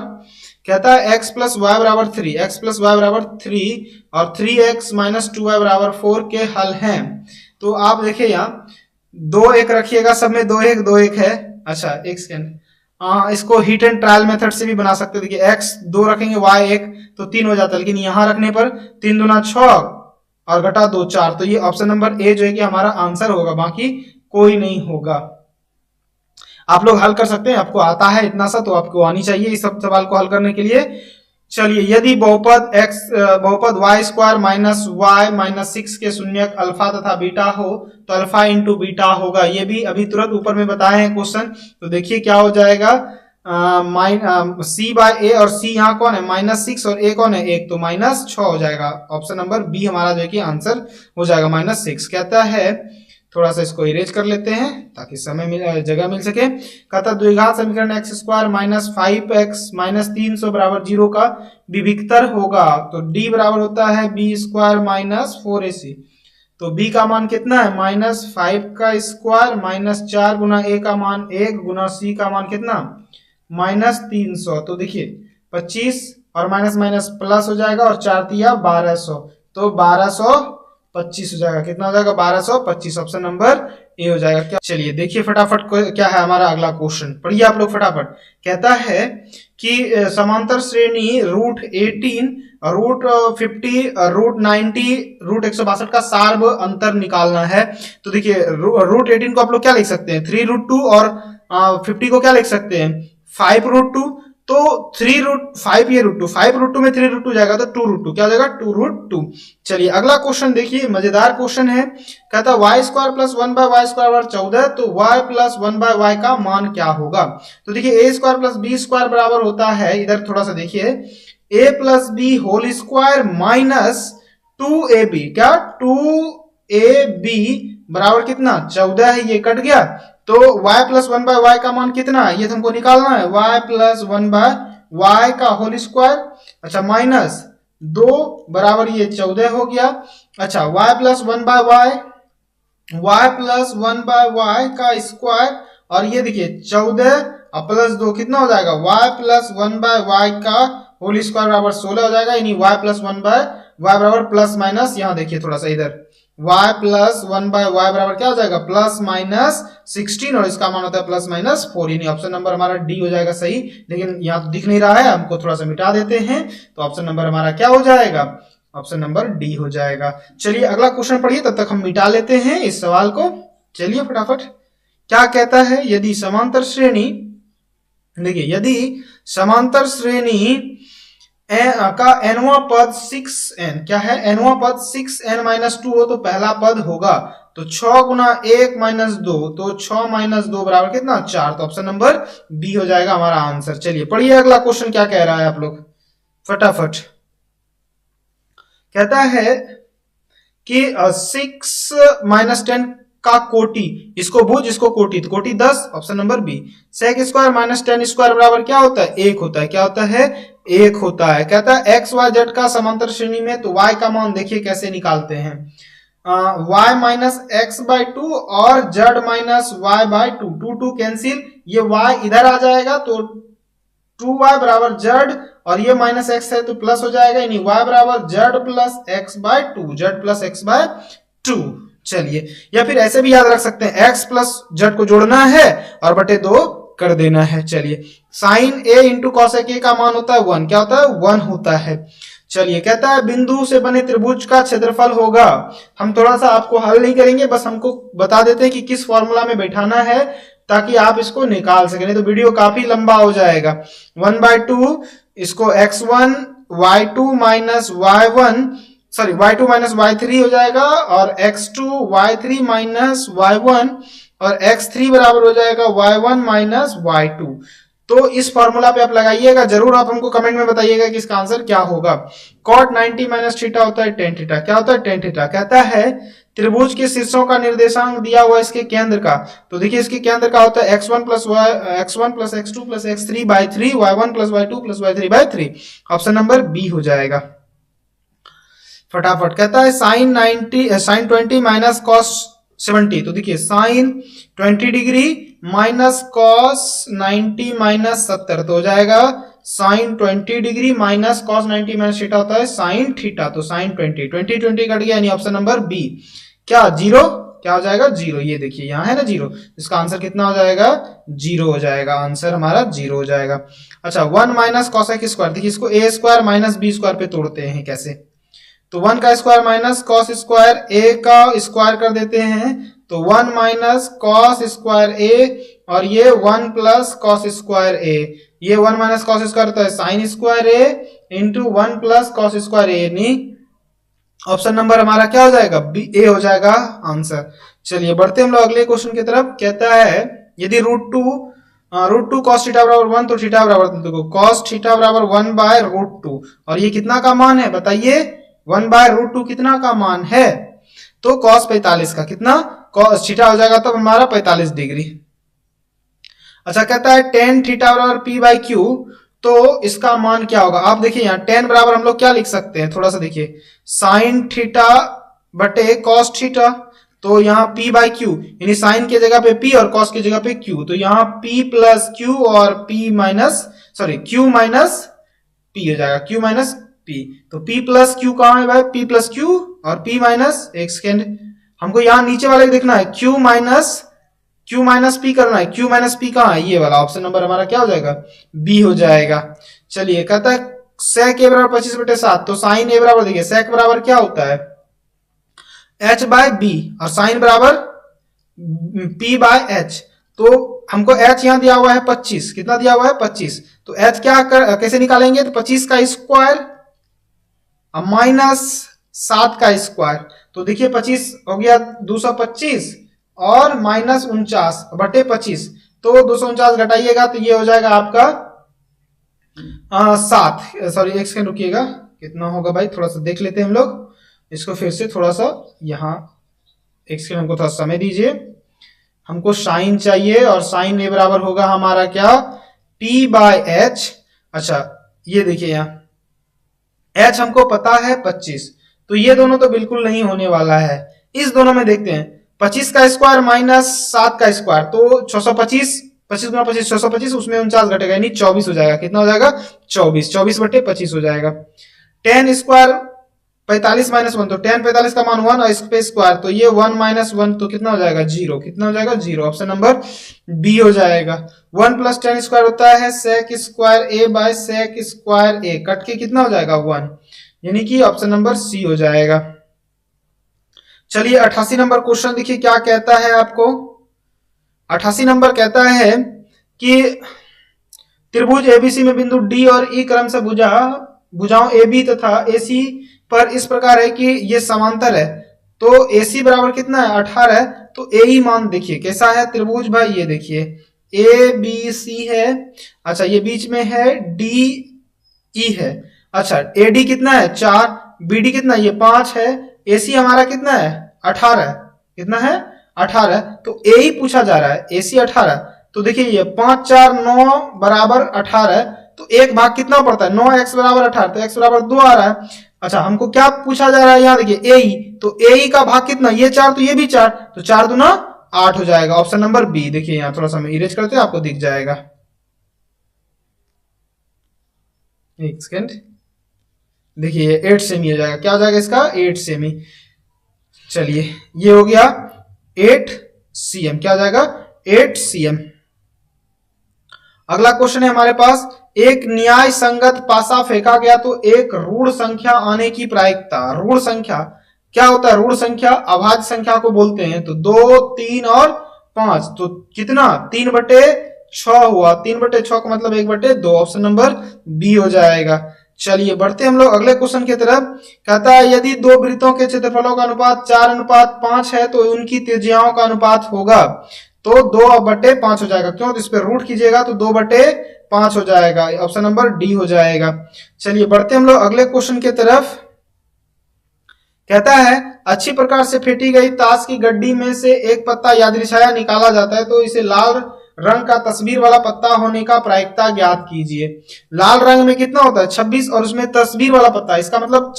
कहता है x + y बराबर 3, x + y बराबर 3 और 3x - 2y बराबर 4 के हल हैं। तो आप देखिए यहाँ 2 1 रखिएगा, सब में 2 1 2 1 है। अच्छा एक सेकेंड, इसको हिट एंड ट्रायल मेथड से भी बना सकते हैं। देखिए x 2 रखेंगे, y 1, तो 3 हो जाता है, लेकिन यहाँ रखने पर 3 दूना 6 और घटा 2 4, तो ये ऑप्शन नंबर ए जो है कि हमारा आंसर होगा, बाकी कोई नहीं होगा। आप लोग हल कर सकते हैं, आपको आता है इतना सा तो आपको आनी चाहिए इस सब सवाल को हल करने के लिए। चलिए यदि बहुपद y² - y - 6 के शून्यक अल्फा तथा बीटा हो, तो अल्फा × बीटा होगा। ये भी अभी तुरंत ऊपर में बताए हैं क्वेश्चन, तो देखिए क्या हो जाएगा, c/a, और c यहाँ कौन है -6 और a कौन है 1, तो -6 हो जाएगा। ऑप्शन नंबर बी हमारा जो है कि आंसर हो जाएगा -6। कहता है थोड़ा सा इसको इरेज कर लेते हैं ताकि समय जगह मिल सके। कहता द्विघात समीकरण x² - 5x - 300 बराबर 0 का विभिक्तर होगा, तो d बराबर होता है b² - 4ac, तो b का मान कितना है -5 का स्क्वायर -4 गुना a का मान 1 गुना c का मान कितना -300, तो देखिए 25 और माइनस माइनस प्लस हो जाएगा, और 4 × 1200, तो 1225 हो जाएगा। कितना हो जाएगा 1225, ऑप्शन नंबर ए हो जाएगा। क्या, चलिए देखिए फटाफट क्या है हमारा अगला क्वेश्चन, पढ़िए आप लोग फटाफट। कहता है कि समांतर श्रेणी √18 √50 √90 √162 का सार्व अंतर निकालना है। तो देखिए √18 को आप लोग क्या लिख सकते हैं 3√2, और 50 को क्या लिख सकते हैं 5√2, तो 3√5 ये √2, 5√2 में 3√2 जाएगा तो 2√2, क्या हो जाएगा 2√2। चलिए अगला क्वेश्चन देखिए, मजेदार क्वेश्चन है। कहता है y² + 1/y² बराबर 14, तो y + 1/y का मान क्या होगा। तो देखिए a² + b² बराबर होता है, इधर थोड़ा सा देखिए a + b whole square minus 2ab, क्या 2ab बराबर कितना 14 है, ये कट गया, तो y + 1/y का मान कितना है ये तुमको निकालना है, y + 1/y का होल स्क्वायर, अच्छा माइनस 2 बराबर ये 14 हो गया। अच्छा y + 1/y का स्क्वायर, और ये देखिए 14 और +2 कितना हो जाएगा y + 1/y का होल स्क्वायर बराबर 16 हो जाएगा, यानी y + 1/y बराबर प्लस माइनस, यहाँ देखिए थोड़ा सा इधर y + 1/y बराबर क्या हो जाएगा +-16, और इसका मान होता है +-4, यानी ऑप्शन नंबर हमारा डी हो जाएगा सही। लेकिन यहाँ तो दिख नहीं रहा है, हमको थोड़ा सा मिटा देते हैं, तो ऑप्शन नंबर हमारा क्या हो जाएगा, ऑप्शन नंबर डी हो जाएगा। चलिए अगला क्वेश्चन पढ़िए, तब तक हम मिटा लेते हैं इस सवाल को। चलिए फटाफट क्या कहता है, यदि समांतर श्रेणी, देखिए यदि समांतर श्रेणी का nवां पद 6n क्या है, nवां पद 6n-2 हो तो पहला पद होगा, तो 6 गुना 1 माइनस 2, तो 6 माइनस 2 बराबर कितना 4, तो ऑप्शन नंबर बी हो जाएगा हमारा आंसर। चलिए पढ़िए अगला क्वेश्चन क्या कह रहा है आप लोग फटाफट। कहता है कि 6 माइनस 10 का कोटि, इसको भुज इसको कोटि, तो कोटि 10, option number B. Sec square minus 10 square बराबर क्या होता है, 1 होता है, क्या होता है 1 होता है। कहता है एक्स वाई जेड का समांतर श्रेणी में, तो y का मान देखिए कैसे निकालते हैं, y minus X by two और z minus Y by two, two cancel, ये y इधर आ जाएगा तो 2y बराबर z, और ये माइनस एक्स है तो प्लस हो जाएगा, यानी y बराबर z plus x by two, z plus x by two. चलिए, या फिर ऐसे भी याद रख सकते हैं x प्लस z को जोड़ना है और बटे 2 कर देना है। चलिए sine a into cosec a का मान होता है 1, क्या होता है 1 होता है। चलिए कहता है बिंदु से बने त्रिभुज का क्षेत्रफल होगा, हम थोड़ा सा आपको हल नहीं करेंगे, बस हमको बता देते हैं कि किस फॉर्मूला में बैठाना है ताकि आप इसको निकाल सकें, नहीं तो वीडियो काफी लंबा हो जाएगा। 1/2 इसको x1 y2 minus y1 sorry y2 minus y3 हो जाएगा, और x2 y3 माइनस y1 और x3 बराबर हो जाएगा y1 माइनस y2। तो इस फॉर्मूला पे आप लगाइएगा, जरूर आप हमको कमेंट में बताइएगा कि इसका आंसर क्या होगा। cot 90 माइनस थीटा होता है tan थीटा, क्या होता है tan थीटा। कहता है त्रिभुज के शीर्षों का निर्देशांक दिया हुआ इसके केंद्र का, तो देखिए इसके केंद्र का होता है x1 plus x2 plus x3 by 3, y1 plus y2 plus y3 by 3, option number B हो जाएगा फटाफट। कहता है साइन 20 माइनस कॉस 70, तो देखिए sine 20 degree minus cos 90 minus 70, तो हो जाएगा sine 20 degree minus cos 90 minus theta होता है साइन थीटा, तो साइन 20 20 कट गया, यानी ऑप्शन नंबर बी क्या 0, क्या हो जाएगा 0। ये देखिए यहाँ है ना 0, इसका आंसर कितना हो जाएगा 0 हो जाएगा, आंसर हमारा 0 हो जाएगा। अच्छा 1 माइनस कॉसेक स्क्वायर, देखिए इसको ए स्क्वायर माइनस बी स्क्वायर पे तोड़ते हैं कैसे, तो 1 का स्क्वायर माइनस कॉस स्क्वायर ए का स्क्वायर कर देते हैं, तो 1 माइनस कॉस स्क्वायर ए, और ये 1 प्लस कॉस स्क्वायर ए, ये 1 माइनस कॉस स्क्वायर होता है साइन स्क्वायर ए इंटू 1 प्लस कॉस स्क्वायर ए, यानी ऑप्शन नंबर हमारा क्या हो जाएगा बी ए हो जाएगा आंसर। चलिए बढ़ते हम लोग अगले क्वेश्चन की तरफ। कहता है यदि रूट टू कॉस थीटा बराबर 1, तो थीटा बराबर, देखो कॉस थीटा बराबर 1 बाय रूट 2, और ये कितना का मान है बताइए 1 बाय रूट 2 कितना का मान है, तो कॉस 45 का कितना कॉस थीटा हो जाएगा तब हमारा 45 डिग्री। अच्छा कहता है टेन थीटा बराबर पी बाई क्यू, तो इसका मान क्या होगा, आप देखिए यहाँ टेन बराबर हम लोग क्या लिख सकते हैं, थोड़ा सा देखिए साइन थीटा बटे कॉस थीटा, तो यहाँ p बाई क्यू, यानी साइन के जगह पे p और कॉस की जगह पे q, तो यहाँ p प्लस q और q माइनस p हो जाएगा, q माइनस p, तो p प्लस q कहाँ है भाई, p प्लस q और p माइनस, एक सेकेंड हमको यहाँ नीचे वाले देखना है, q माइनस p करना है, q माइनस p कहाँ है, ये वाला ऑप्शन नंबर हमारा क्या हो जाएगा b हो जाएगा। चलिए कहता है सेक a बराबर 25/7, तो साइन a बराबर देखिए सेक बराबर क्या होता है h बाय b, और साइन बराबर p बाय h, तो हमको h यहाँ दिया हुआ है 25, कितना दिया हुआ है 25, तो h कैसे निकालेंगे, तो 25 का स्क्वायर माइनस 7 का स्क्वायर, तो देखिए 25 हो गया 225 और माइनस 49 बटे 25, तो 249 घटाइएगा तो ये हो जाएगा आपका 7, सॉरी एक सेकंड रुकिएगा, कितना होगा भाई थोड़ा सा देख लेते हैं हम लोग इसको फिर से, थोड़ा सा यहाँ एक सेकंड हमको थोड़ा समय दीजिए, हमको साइन चाहिए और साइन ए बराबर होगा हमारा क्या p बाय h। अच्छा ये देखिए यहाँ h हमको पता है 25, तो ये दोनों तो बिल्कुल नहीं होने वाला है, इस दोनों में देखते हैं 25 का स्क्वायर माइनस 7 का स्क्वायर, तो 625, 25 गुना 25 625, उसमें 49 घटेगा यानी 24 हो जाएगा, कितना हो जाएगा 24 बटे 25 हो जाएगा। टेन स्क्वायर 45 माइनस 1, तो टेन 45 का मान 1 और इस पे स्क्वायर, तो ये 1 माइनस 1, तो कितना हो जाएगा 0, कितना हो जाएगा 0, ऑप्शन नंबर बी हो जाएगा। 1 प्लस टेन स्क्वायर होता है sec square A by sec square A, cut के कितना हो जाएगा 1, यानी कि ऑप्शन नंबर सी हो जाएगा। चलिए 88 नंबर क्वेश्चन देखिए क्या कहता है आपको। 88 नंबर कहता है कि त्रिभुज एबीसी में बिंदु डी और ई क्रम से भुजाओं AB तथा AC पर इस प्रकार है कि ये समांतर है। तो AC बराबर कितना है 18 है। तो AE मान देखिए कैसा है त्रिभुज भाई, ये देखिए ABC है, अच्छा ये बीच में है DE है, अच्छा AD कितना है 4, BD कितना ये 5 है, AC हमारा कितना है 18, कितना है 18, तो AE पूछा जा रहा है, AC 18। तो देखिए ये 5 4 9 बराबर 18, तो एक भाग कितना पड़ता है 9x बराबर 18, तो x बराबर 2 आ रहा है। अच्छा हमको क्या पूछा जा रहा है यहाँ देखिए AE, तो AE का भाग कितना, ये 4 तो ये भी 4, तो 4 दूना 8 हो जाएगा, ऑप्शन नंबर बी। देखिए यहाँ थोड़ा सा मैं इरेज करते हैं आपको दिख जाएगा, एक सेकेंड, देखिए 8 सेमी हो जाएगा, क्या हो जाएगा इसका 8 सेमी। चलिए ये हो गया 8 cm, क्या हो जाएगा 8 cm। अगला क्वेश्चन है हमारे पास, एक न्याय संगत पासा फेंका गया तो एक ऋण संख्या आने की प्रायिकता। ऋण संख्या क्या होता है, ऋण संख्या अभाज्य संख्या को बोलते हैं। तो 2 3 और 5, तो कितना 3/6 हुआ, 3/6 का मतलब 1/2, ऑप्शन नंबर बी हो जाएगा। चलिए बढ़ते हम लोग अगले क्वेश्चन की तरफ। कहता है यदि दो वृत्तों के क्षेत्रफलों का अनुपात 4:5 है तो उनकी त्रिज्याओं का अनुपात होगा, तो 2/5 हो जाएगा। क्यों, तो इस पर रूट कीजिएगा तो 2/5 हो जाएगा, ऑप्शन नंबर डी हो जाएगा। चलिए बढ़ते हम लोग अगले क्वेश्चन की तरफ। कहता है अच्छी प्रकार से फेंटी गई ताश की गड्डी में से एक पत्ता यादृच्छया निकाला जाता है तो इसे लाल रंग का तस्वीर वाला पत्ता होने का प्रायिकता ज्ञात कीजिए। लाल रंग में कितना होता है 26 और उसमें तस्वीर वाला पत्ता, इसका मतलब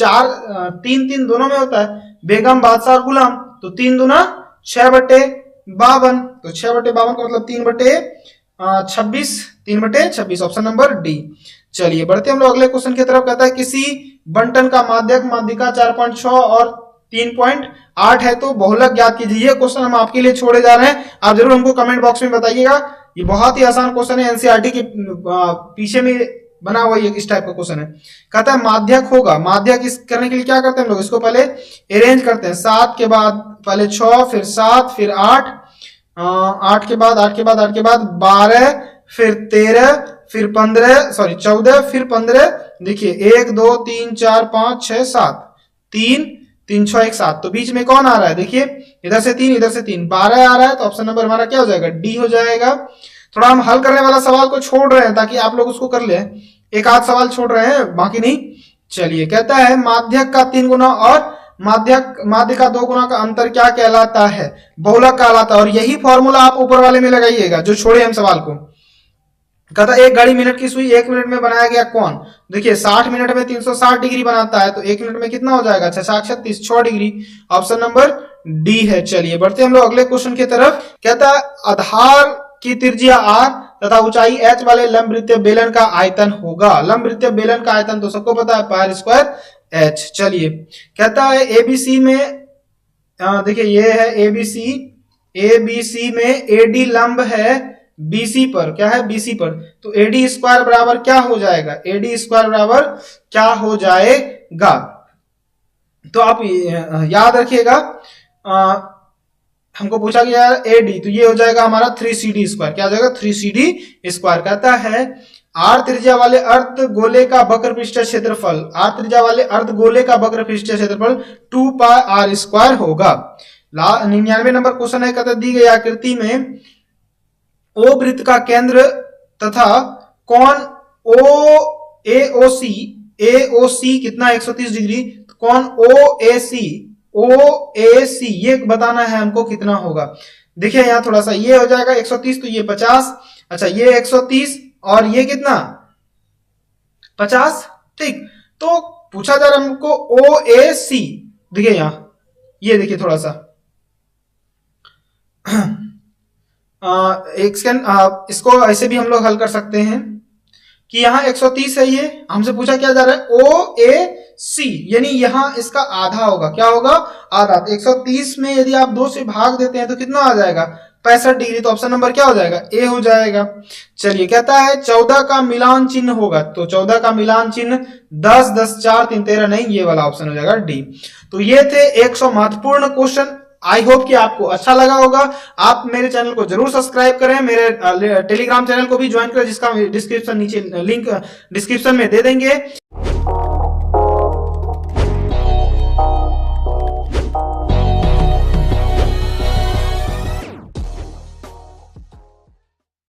3 दोनों में होता है, बेगम बादशाह और गुलाम, तो 3 दूना 6/52, तो 6/52 का मतलब 3/26, 3/26, ऑप्शन नंबर डी। चलिए बढ़ते हम लोग अगले क्वेश्चन की तरफ। कहता है किसी बंटन का माध्यक माध्यिका 4.6 और 3.8 है तो बहुलक ज्ञात कीजिए। ये क्वेश्चन हम आपके लिए छोड़े जा रहे हैं, आप जरूर हमको कमेंट बॉक्स में बताइएगा। ये बहुत ही आसान क्वेश्चन है, एनसीईआरटी के पीछे में बना हुआ ये इस टाइप का क्वेश्चन है। कहता है माध्यक होगा, माध्यक इस करने के लिए क्या करते हैं हम लोग, इसको पहले अरेंज करते हैं, 7 के बाद पहले 6 फिर 7 फिर 8, 8 के बाद 8 के बाद 8 के बाद 12 फिर 13 फिर 14 फिर 15, देखिए 1 2 3 4 5 6 7, 3 3 6 1 7, तो बीच में कौन आ रहा है, देखिए इधर से 3 इधर से 3, 12 आ रहा है, तो ऑप्शन नंबर हमारा क्या हो जाएगा डी हो जाएगा। थोड़ा हम हल करने वाला सवाल को छोड़ रहे हैं ताकि आप लोग उसको कर ले, एक आध सवाल छोड़ रहे हैं बाकी नहीं। चलिए कहता है माध्यक का 3 गुना और माध्य का 2 गुना का अंतर क्या कहलाता है, बहुलक कहलाता है। और यही फॉर्मूला आप ऊपर वाले में लगाइएगा जो छोड़े हम सवाल को। कहता एक घड़ी मिनट की सुई 1 मिनट में बनाया गया कौन, देखिए 60 मिनट में 360 डिग्री बनाता है, तो 1 मिनट में कितना हो जाएगा 6 डिग्री, ऑप्शन नंबर डी है। चलिए बढ़ते हम लोग अगले क्वेश्चन की तरफ। कहता है आधार की त्रिज्या r तथा ऊंचाई h वाले लंब वृत्तीय बेलन का आयतन होगा। लंब वृत्तीय बेलन का आयतन तो सबको पता है पाई स्क्वायर h। चलिए कहता है एबीसी में, देखिए ये है एबीसी, एबीसी में एडी लंब है बीसी पर, क्या है बीसी पर, तो एडी स्क्वायर बराबर क्या हो जाएगा, एडी स्क्वायर बराबर क्या हो जाएगा, तो आप याद रखिएगा हमको पूछा गया एडी, तो ये हो जाएगा हमारा 3CD स्क्वायर, क्या हो जाएगा 3CD स्क्वायर। कहता है आर त्रिज्या वाले अर्ध गोले का वक्र पृष्ठ क्षेत्रफल, आर त्रिज्या वाले अर्ध गोले का वक्र पृष्ठ क्षेत्रफल 2πr स्क्वायर होगा। 99 नंबर क्वेश्चन है, कहता दी गई आकृति में ओ वृत्त का केंद्र तथा कोण एओसी कितना 130 डिग्री, कोण ओएसी ये बताना है हमको कितना होगा। देखिए यहाँ थोड़ा सा ये हो जाएगा 130, तो ये 50, अच्छा ये 130 और ये कितना 50, ठीक। तो पूछा जा रहा है हमको ओएसी, देखिए यहाँ ये देखिए थोड़ा सा एक सेकंड, इसको ऐसे भी हम लोग हल कर सकते हैं कि यहाँ 130 है, ये हमसे पूछा क्या जा रहा है OAC, यानी यहाँ इसका आधा होगा, क्या होगा आधा। 130 में यदि आप 2 से भाग देते हैं तो कितना आ जाएगा 65 डिग्री, तो ऑप्शन नंबर क्या हो जाएगा ए हो जाएगा। चलिए कहता है 14 का मिलान चिन्ह होगा, तो 14 का मिलान चिन्ह 10 10 4 3 13 नहीं, ये वाला ऑप्शन हो जाएगा डी। तो ये थे 100 महत्वपूर्ण क्वेश्चन। आई होप कि आपको अच्छा लगा होगा। आप मेरे चैनल को जरूर सब्सक्राइब करें, मेरे टेलीग्राम चैनल को भी ज्वाइन करें, जिसका डिस्क्रिप्शन नीचे लिंक डिस्क्रिप्शन में दे देंगे।